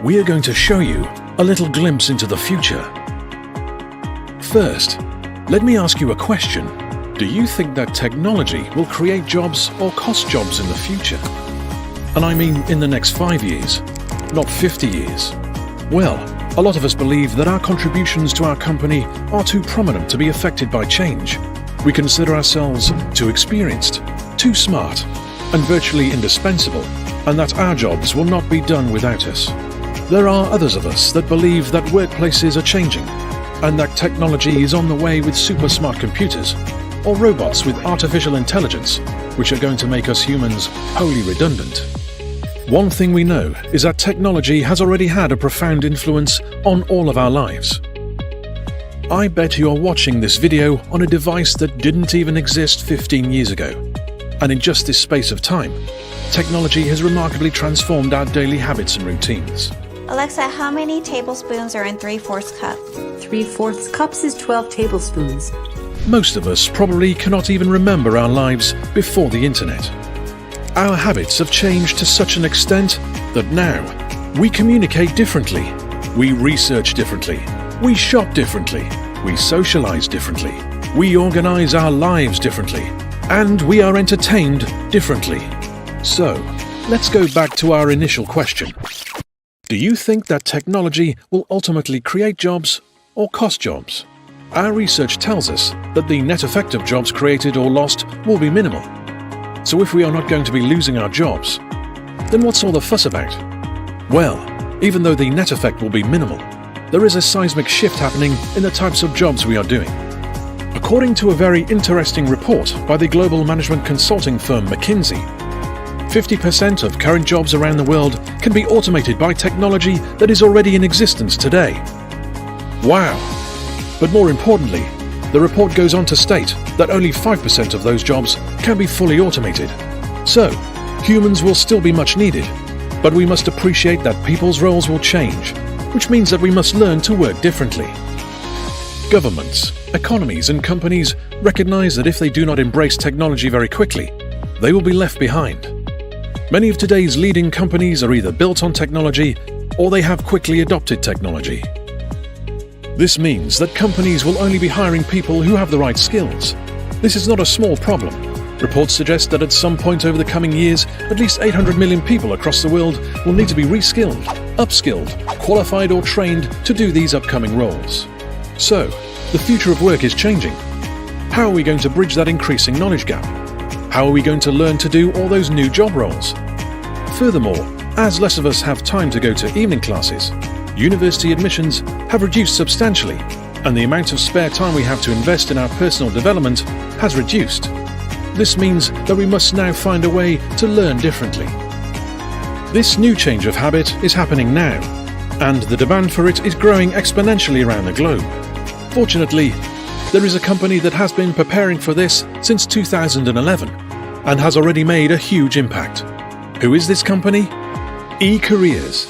we are going to show you a little glimpse into the future. First, let me ask you a question. Do you think that technology will create jobs or cost jobs in the future? And I mean in the next 5 years, not 50 years. Well, a lot of us believe that our contributions to our company are too prominent to be affected by change. We consider ourselves too experienced, too smart, and virtually indispensable, and that our jobs will not be done without us. There are others of us that believe that workplaces are changing, and that technology is on the way with super smart computers, or robots with artificial intelligence, which are going to make us humans wholly redundant. One thing we know is that technology has already had a profound influence on all of our lives. I bet you're watching this video on a device that didn't even exist 15 years ago. And in just this space of time, technology has remarkably transformed our daily habits and routines. Alexa, how many tablespoons are in 3/4 cup? 3/4 cups is 12 tablespoons. Most of us probably cannot even remember our lives before the internet. Our habits have changed to such an extent that now we communicate differently, we research differently, we shop differently, we socialize differently, we organize our lives differently, and we are entertained differently. So, let's go back to our initial question. Do you think that technology will ultimately create jobs or cost jobs? Our research tells us that the net effect of jobs created or lost will be minimal. So if we are not going to be losing our jobs, then what's all the fuss about? Well, even though the net effect will be minimal, there is a seismic shift happening in the types of jobs we are doing. According to a very interesting report by the global management consulting firm McKinsey, 50% of current jobs around the world can be automated by technology that is already in existence today. Wow! But more importantly, the report goes on to state that only 5% of those jobs can be fully automated. So, humans will still be much needed, but we must appreciate that people's roles will change, which means that we must learn to work differently. Governments, economies, and companies recognize that if they do not embrace technology very quickly, they will be left behind. Many of today's leading companies are either built on technology or they have quickly adopted technology. This means that companies will only be hiring people who have the right skills. This is not a small problem. Reports suggest that at some point over the coming years, at least 800 million people across the world will need to be reskilled, upskilled, qualified or trained to do these upcoming roles. So, the future of work is changing. How are we going to bridge that increasing knowledge gap? How are we going to learn to do all those new job roles? Furthermore, as less of us have time to go to evening classes, university admissions have reduced substantially, and the amount of spare time we have to invest in our personal development has reduced. This means that we must now find a way to learn differently. This new change of habit is happening now, and the demand for it is growing exponentially around the globe. Fortunately, there is a company that has been preparing for this since 2011 and has already made a huge impact. Who is this company? eCareers.